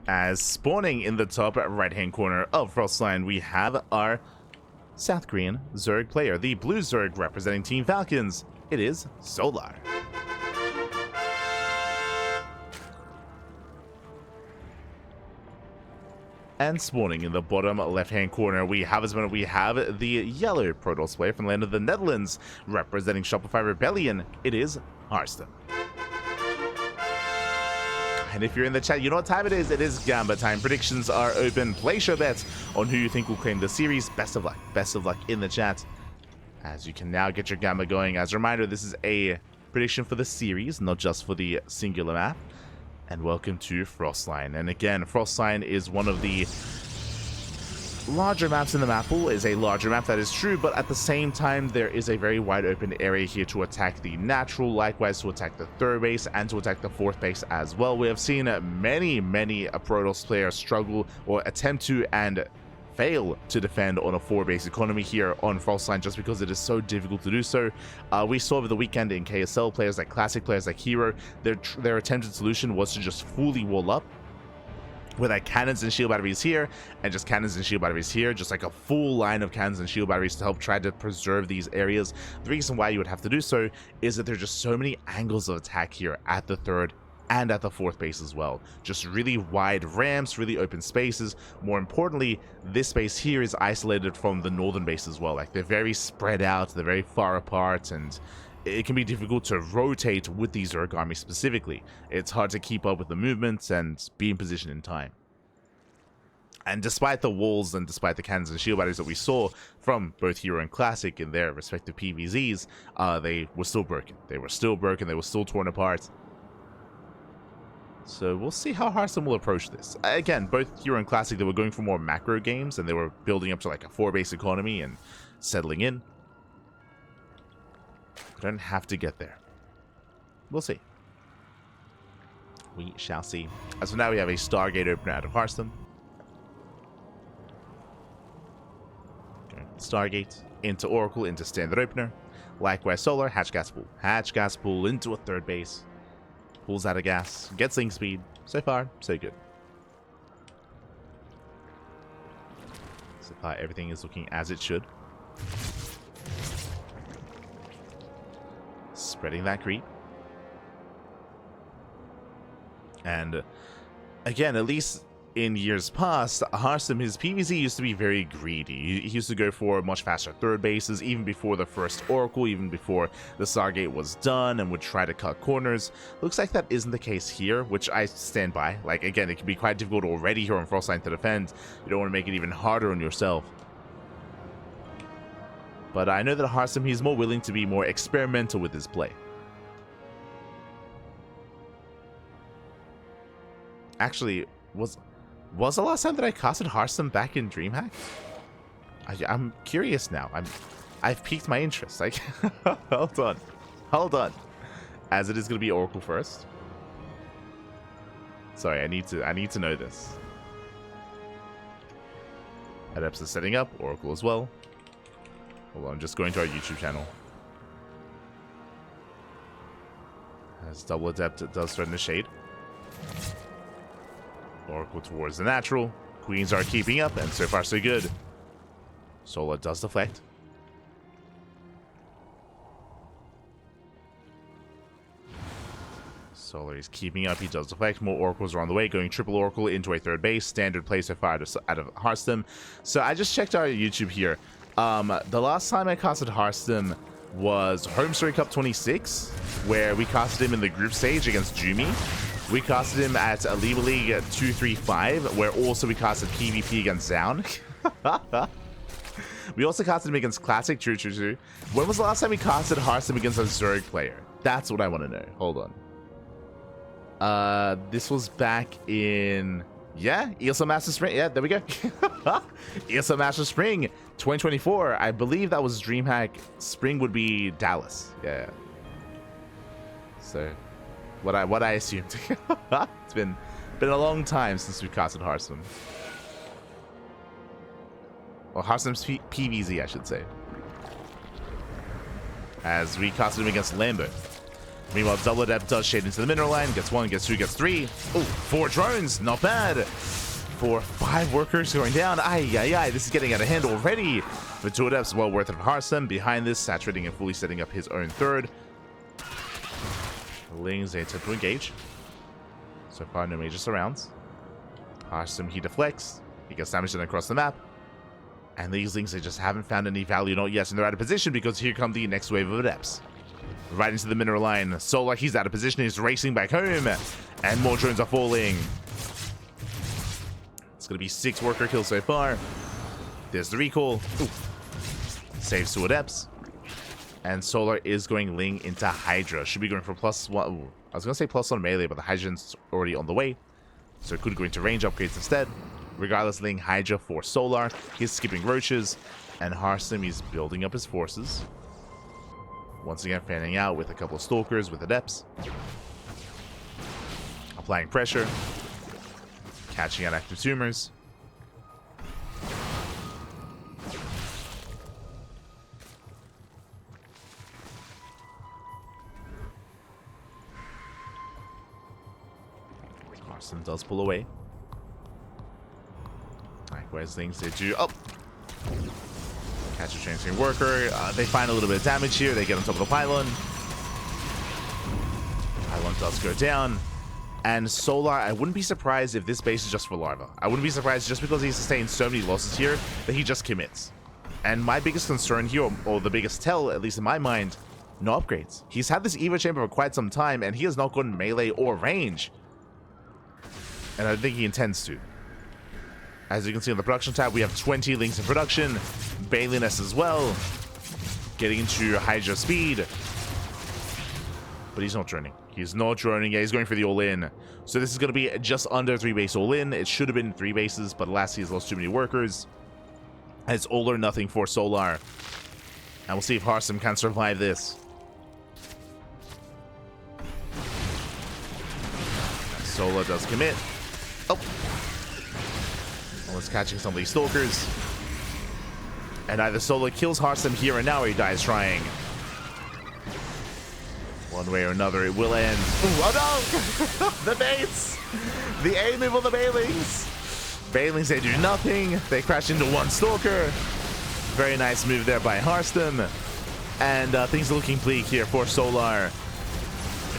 As spawning in the top right-hand corner of Frostline, we have our South Korean Zerg player, the blue Zerg representing Team Falcons. It is Solar. And spawning in the bottom left-hand corner, we have the yellow Protoss player from the land of the Netherlands, representing Shopify Rebellion. It is Harstem. And if you're in the chat, you know what time it is. It is Gamba time. Predictions are open. Place your bets on who you think will claim the series. Best of luck in the chat, as you can now get your Gamba going. As a reminder, this is a prediction for the series, not just for the singular map. And welcome to Frostline. And again, Frostline is one of the larger maps in the map pool. Is a larger map, that is true, but at the same time, there is a very wide open area here to attack the natural, likewise to attack the third base, and to attack the fourth base as well. We have seen many Protoss players struggle or attempt to and fail to defend on a 4-base economy here on Frostline, just because it is so difficult to do so. We saw over the weekend in KSL, players like Classic, players like Hero, their attempted solution was to just fully wall up with like cannons and shield batteries here, and just cannons and shield batteries here, just like a full line of cannons and shield batteries to help try to preserve these areas. The reason why you would have to do so is that there's just so many angles of attack here at the third and at the fourth base as well. Just really wide ramps, really open spaces. More importantly, this base here is isolated from the northern base as well. Like, they're very spread out, they're very far apart, and it can be difficult to rotate with these Zerg armies specifically. It's hard to keep up with the movements and be in position in time. And despite the walls and despite the cannons and shield batteries that we saw from both Hero and Classic in their respective PVZs, they were still broken. They were still torn apart. So we'll see how Harstem will approach this. Again, both Hero and Classic, they were going for more macro games, and they were building up to like a 4-base economy and settling in. We don't have to get there. We'll see. We shall see. As of now, we have a Stargate opener out of Harstem. Okay. Stargate into Oracle into standard opener. Likewise, Solar, hatch gas pool. Hatch gas pool into a third base. Pulls out of gas, gets link speed. So far, so good. So far, everything is looking as it should. Spreading that creep. And again, at least in years past, Harstem, his PvZ used to be very greedy. He used to go for much faster third bases, even before the first Oracle, even before the Stargate was done, and would try to cut corners. Looks like that isn't the case here, which I stand by. Like, again, it can be quite difficult already here on Frostline to defend. You don't want to make it even harder on yourself. But I know that Harstem, he's more willing to be more experimental with his play. Actually, was the last time that I casted Harstem back in DreamHack? I'm curious now. I've piqued my interest. Like, hold on, as it is going to be Oracle first. Sorry, I need to know this. Adepts is setting up Oracle as well. Hold on, I'm just going to our YouTube channel. As double Adept, it does threaten the shade. Oracle towards the natural. Queens are keeping up, and so far so good. Solar does deflect. Solar is keeping up. He does deflect. More Oracles are on the way. Going triple Oracle into a third base. Standard play so far out of Harstem. So I just checked our YouTube here. The last time I casted Harstem was Home Story Cup 26, where we casted him in the group stage against Jumi. We casted him at Alima League 235, where also we casted PvP against Zaun. We also casted him against Classic. True. When was the last time we casted Harstem against a Zerg player? That's what I want to know. Hold on. This was back in... Yeah, ESL Master Spring. Yeah, there we go. ESL Master Spring 2024. I believe that was DreamHack. Spring would be Dallas. Yeah. So... What I assumed. It's been a long time since we casted Harstem. Well, Harstem's PvZ, I should say. As we casted him against Lambo. Meanwhile, Double Adept does shade into the mineral line. Gets 1, gets 2, gets 3. Oh, 4 drones. Not bad. 4, 5 workers going down. Ay. This is getting out of hand already. But 2 Adepts, well worth it for Harstem. Behind this, saturating and fully setting up his own third. Lings, they attempt to engage. So far, no major surrounds. Harstem, he deflects. He gets damage done across the map. And these Lings, they just haven't found any value not yet. And they're out of position because here come the next wave of Adepts. Right into the mineral line. Solar, he's out of position. He's racing back home. And more drones are falling. It's going to be 6 worker kills so far. There's the recall. Ooh. Saves 2 Adepts. And Solar is going Ling into Hydra. Should be going for +1. Ooh. I was going to say +1 melee, but the Hydra's already on the way. So it could go into range upgrades instead. Regardless, Ling Hydra for Solar. He's skipping roaches. And Harstem, he's building up his forces. Once again, fanning out with a couple of Stalkers with Adepts. Applying pressure. Catching out active tumors. Harstem does pull away. Likewise, things they do. Oh! Catch a transferring worker. They find a little bit of damage here. They get on top of the pylon. Pylon does go down. And Solar, I wouldn't be surprised if this base is just for Larva. I wouldn't be surprised just because he sustained so many losses here that he just commits. And my biggest concern here, or the biggest tell, at least in my mind, no upgrades. He's had this Evo Chamber for quite some time, and he has not gotten melee or range. And I think he intends to. As you can see on the production tab, we have 20 Lings in production. Bailiness as well. Getting into Hydra speed. But he's not droning. He's not droning. Yeah, he's going for the all-in. So this is going to be just under 3 base all-in. It should have been 3 bases, but alas, he's lost too many workers. It's all or nothing for Solar. And we'll see if Harstem can survive this. Solar does commit. Oh! Almost catching some of these Stalkers. And either Solar kills Harstem here and now, or he dies trying. One way or another, it will end. Ooh, oh no! The baits! The A move on the Bailings! Bailings, they do nothing. They crash into 1 Stalker. Very nice move there by Harstem. And things are looking bleak here for Solar.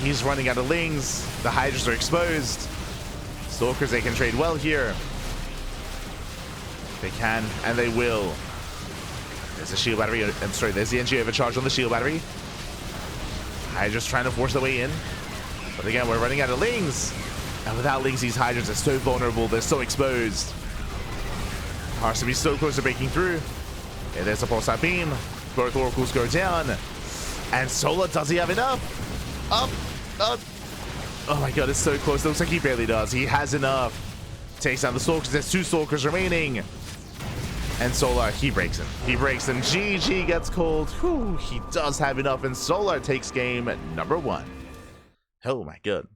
He's running out of Lings. The Hydras are exposed. Stalkers, they can trade well here. They can, and they will. There's a shield battery. I'm sorry, there's the NG overcharge on the shield battery. Hydra's trying to force their way in. But again, we're running out of Lings. And without Lings, these Hydras are so vulnerable. They're so exposed. Harstem is so close to breaking through. Okay, there's a pulsar beam. Both Oracles go down. And Solar, does he have enough? Up. Oh my god, it's so close. It looks like he barely does. He has enough. Takes down the Stalkers. There's 2 Stalkers remaining. And Solar, he breaks him. He breaks him. GG gets called. Whew, he does have enough. And Solar takes game number 1. Oh my god.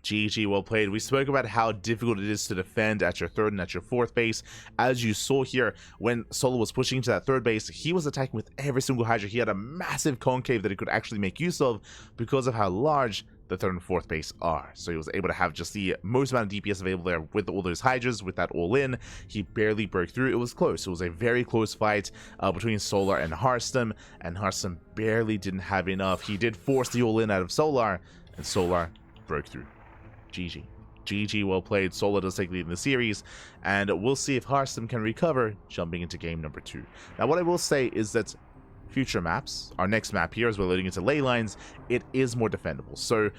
GG, well played. We spoke about how difficult it is to defend at your 3rd and at your 4th base. As you saw here, when Solar was pushing into that 3rd base, he was attacking with every single Hydra. He had a massive concave that he could actually make use of because of how large the 3rd and 4th base are. So he was able to have just the most amount of DPS available there with all those Hydras, with that all-in. He barely broke through. It was close. It was a very close fight between Solar and Harstem barely didn't have enough. He did force the all-in out of Solar, and Solar broke through. GG. GG, well played. Solar does take the lead in the series, and we'll see if Harstem can recover jumping into game number 2. Now, what I will say is that future maps, our next map here, as we're loading into ley lines, it is more defendable. So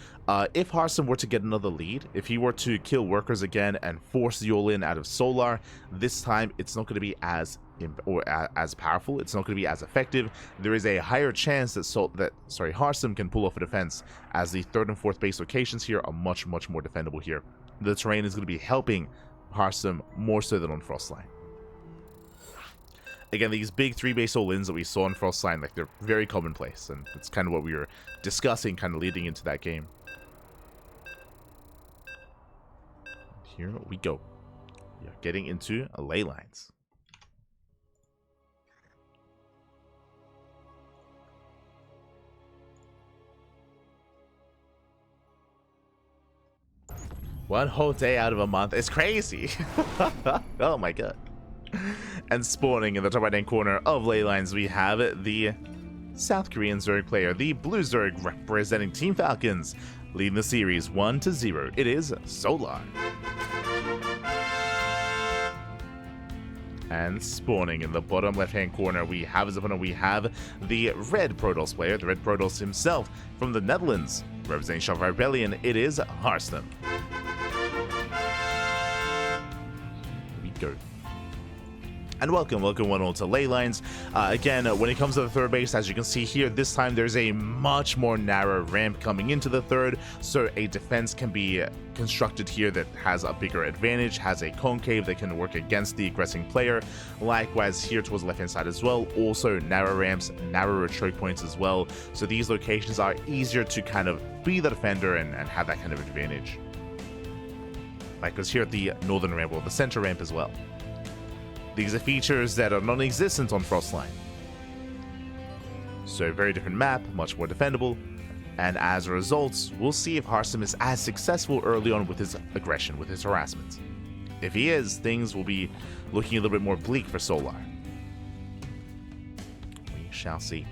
if Harstem were to get another lead, if he were to kill workers again and force the all-in out of Solar, this time it's not going to be as powerful. It's not going to be as effective. There is a higher chance that Harstem can pull off a defense, as the 3rd and 4th base locations here are much more defendable here. The terrain is going to be helping Harstem more so than on Frostline. Again, these big 3 base all-ins that we saw in Frostline, like, they're very commonplace, and it's kind of what we were discussing kind of leading into that game. Here we go. We are getting into ley lines. 1 whole day out of a month. It's crazy. Oh my god. And spawning in the top right-hand corner of Leylines, we have the South Korean Zerg player, the Blue Zerg, representing Team Falcons, leading the series 1-0. It is Solar. And spawning in the bottom left-hand corner, we have as opponent, we have the Red Protoss player, the Red Protoss himself from the Netherlands, representing Shopify Rebellion. It is Harstem. Here we go. And welcome one all to Leylines. Again, when it comes to the third base, as you can see here, this time there's a much more narrow ramp coming into the third, so a defense can be constructed here that has a bigger advantage, has a concave that can work against the aggressing player. Likewise here towards the left hand side as well, also narrow ramps, narrower choke points as well, so these locations are easier to kind of be the defender and have that kind of advantage. Because here at the northern ramp, or the center ramp as well. These are features that are non-existent on Frostline. So very different map, much more defendable, and as a result, we'll see if Harstem is as successful early on with his aggression, with his harassment. If he is, things will be looking a little bit more bleak for Solar. We shall see.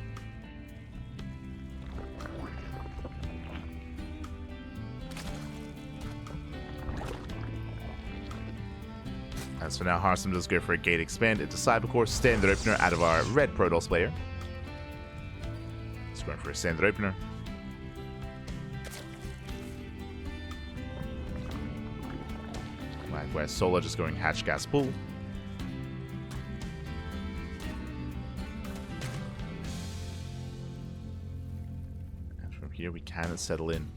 As for now, Harstem does go for a gate expand into Cybercore, standard opener out of our Red Protoss player. He's going for a standard opener. Likewise, Solar just going hatch gas pool. And from here we can settle in.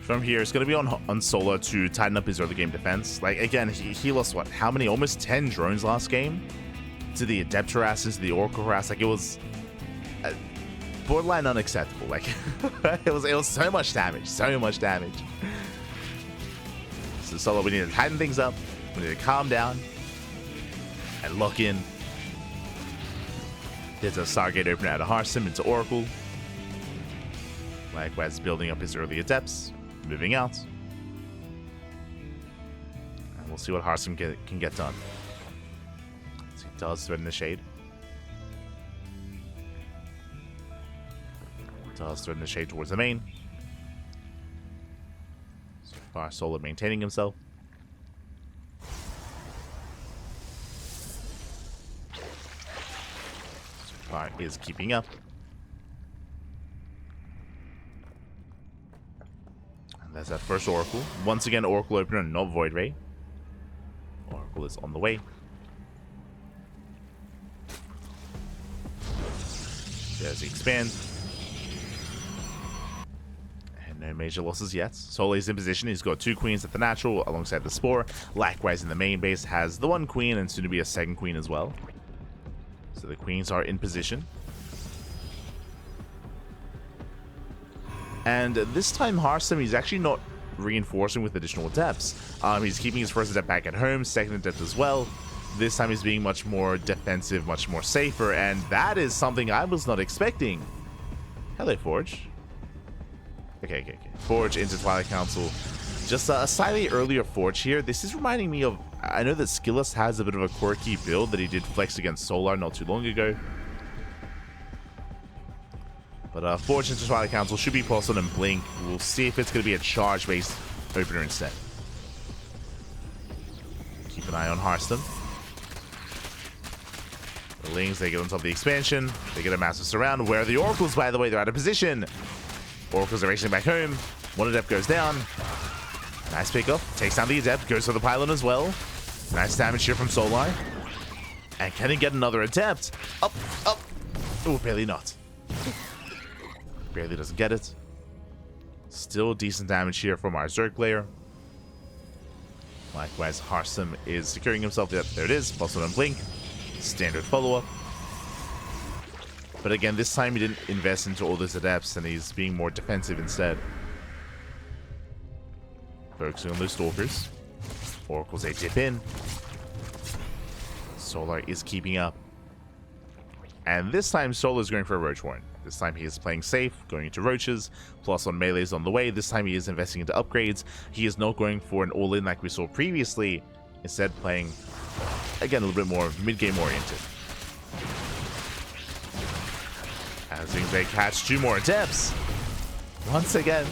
From here, it's going to be on Solar to tighten up his early game defense. Like, again, he lost, what, how many? Almost 10 drones last game? To the Adept harasses, to the Oracle harass. Like, it was borderline unacceptable. Like, it was so much damage. So much damage. So Solar, we need to tighten things up. We need to calm down. And lock in. There's a Stargate opener out of Harstem into Oracle. Likewise, building up his early Adepts. Moving out. And we'll see what Harstem can get done. So he does threaten the shade. Does threaten the shade towards the main. So far, Solar maintaining himself. So far is keeping up. There's that first Oracle. Once again, Oracle opener, not Void Ray. Oracle is on the way. There's the expand. And no major losses yet. Solar is in position. He's got 2 queens at the natural alongside the Spore. Likewise, in the main base has the 1 queen and soon to be a 2nd queen as well. So the queens are in position. And this time, Harstem, he's actually not reinforcing with additional Adepts. He's keeping his first Adept back at home, 2nd Adept as well. This time he's being much more defensive, much more safer, and that is something I was not expecting. Hello, Forge. Okay. Forge into Twilight Council. Just a slightly earlier Forge here. This is reminding me of... I know that Skillus has a bit of a quirky build that he did flex against Solar not too long ago. But Forge into Twilight Council should be possible in Blink. We'll see if it's going to be a charge-based opener instead. Keep an eye on Harstem. The Lings, they get on top of the expansion. They get a massive surround. Where are the Oracles, by the way? They're out of position. Oracles are racing back home. 1 Adept goes down. Nice pickoff. Takes down the Adept. Goes for the Pylon as well. Nice damage here from Solar. And can he get another Adept? Up. Oh, barely not. Barely doesn't get it. Still decent damage here from our Zerg player. Likewise, Harstem is securing himself. Yep, there it is. Plus 1 on Blink. Standard follow-up. But again, this time he didn't invest into all those adepts, and he's being more defensive instead. Focusing on those stalkers. Oracles, they dip in. Solar is keeping up. And this time, Solar is going for a Roach Warren. This time he is playing safe, going into Roaches, plus on melees on the way. This time he is investing into upgrades. He is not going for an all-in like we saw previously. Instead playing, again, a little bit more mid-game oriented. As they catch 2 more adepts. Once again,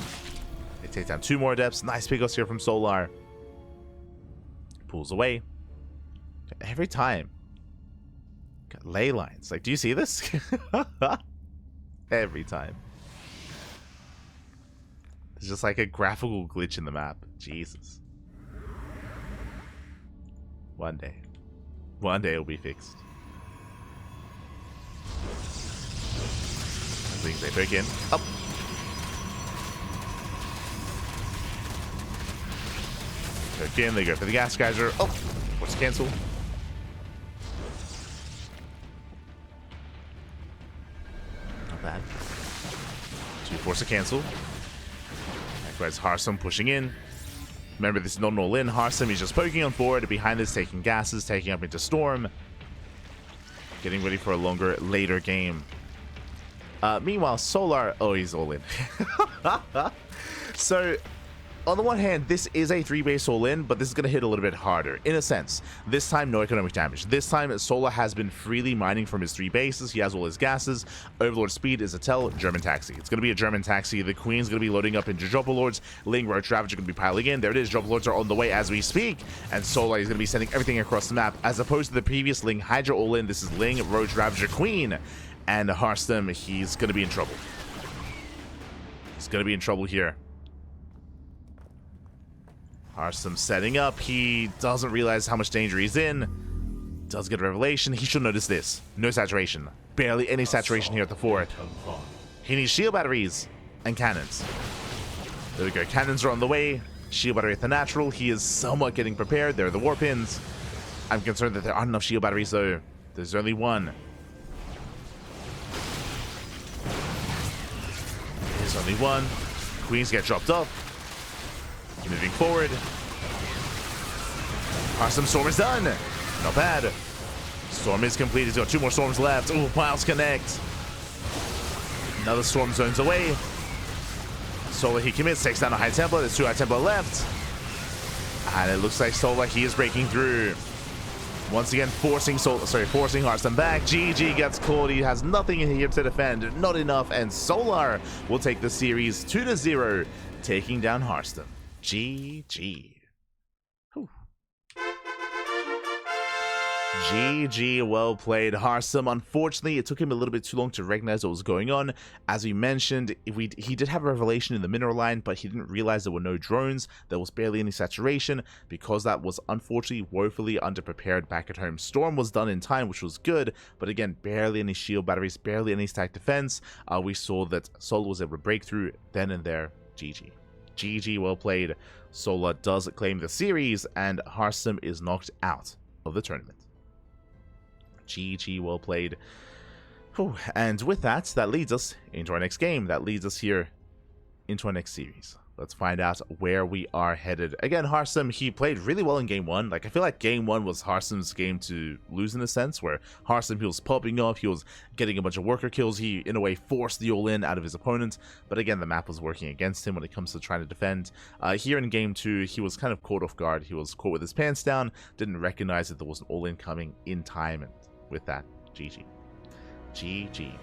they take down 2 more adepts. Nice pickups here from Solar. Pulls away. Every time. Got ley lines. Like, do you see this? Every time. It's just like a graphical glitch in the map. Jesus. One day. One day it'll be fixed. Things they pick in. Up. Pick in. They go for the gas geyser. Oh. Force cancel. Not bad. 2 force a cancel. Likewise, Harstem pushing in. Remember, this is not an all-in. Harstem, he's just poking on forward. Behind this, taking gases, taking up into Storm. Getting ready for a longer, later game. Meanwhile, Solar... Oh, he's all-in. So... On the one hand, this is a 3-base all-in, but this is going to hit a little bit harder. In a sense, this time, no economic damage. This time, Solar has been freely mining from his 3 bases. He has all his gases. Overlord speed is a tell. German taxi. It's going to be a German taxi. The Queen's going to be loading up into Dropper Lords. Ling, Roach Ravager going to be piling in. There it is. Dropper Lords are on the way as we speak. And Solar is going to be sending everything across the map. As opposed to the previous Ling Hydra all-in, this is Ling, Roach Ravager, Queen. And Harstem, he's going to be in trouble. He's going to be in trouble here. Harstem setting up. He doesn't realize how much danger he's in. Does get a revelation. He should notice this. No saturation. Barely any saturation here at the fort. He needs shield batteries and cannons. There we go. Cannons are on the way. Shield battery at the natural. He is somewhat getting prepared. There are the war pins. I'm concerned that there aren't enough shield batteries though. There's only 1. There's only 1. Queens get dropped off. Moving forward. Harstem Storm is done. Not bad. Storm is complete. He's got 2 more storms left. Ooh, Miles connect. Another storm zones away. Solar, he commits. Takes down a High Templar. There's 2 High Templar left. And it looks like Solar, he is breaking through. Once again, forcing Harstem back. GG gets caught. He has nothing in here to defend. Not enough. And Solar will take the series 2-0, taking down Harstem. GG. Whew. GG, well played, Harstem. Unfortunately, it took him a little bit too long to recognize what was going on. As we mentioned, he did have a revelation in the mineral line, but he didn't realize there were no drones. There was barely any saturation, because that was unfortunately woefully underprepared back at home. Storm was done in time, which was good, but again, barely any shield batteries, barely any stack defense. We saw that Solar was able to break through then and there. GG. GG, well played. Solar does claim the series, and Harstem is knocked out of the tournament. GG, well played. Whew. And with that, that leads us into our next game. That leads us here into our next series. Let's find out where we are headed. Again, Harstem, he played really well in game 1. Like, I feel like game 1 was Harstem's game to lose in a sense, where Harstem, he was popping off, he was getting a bunch of worker kills, he, in a way, forced the all-in out of his opponent, but again, the map was working against him when it comes to trying to defend. Here in game 2, he was kind of caught off guard, he was caught with his pants down, didn't recognize that there was an all-in coming in time, and with that, GG. GG.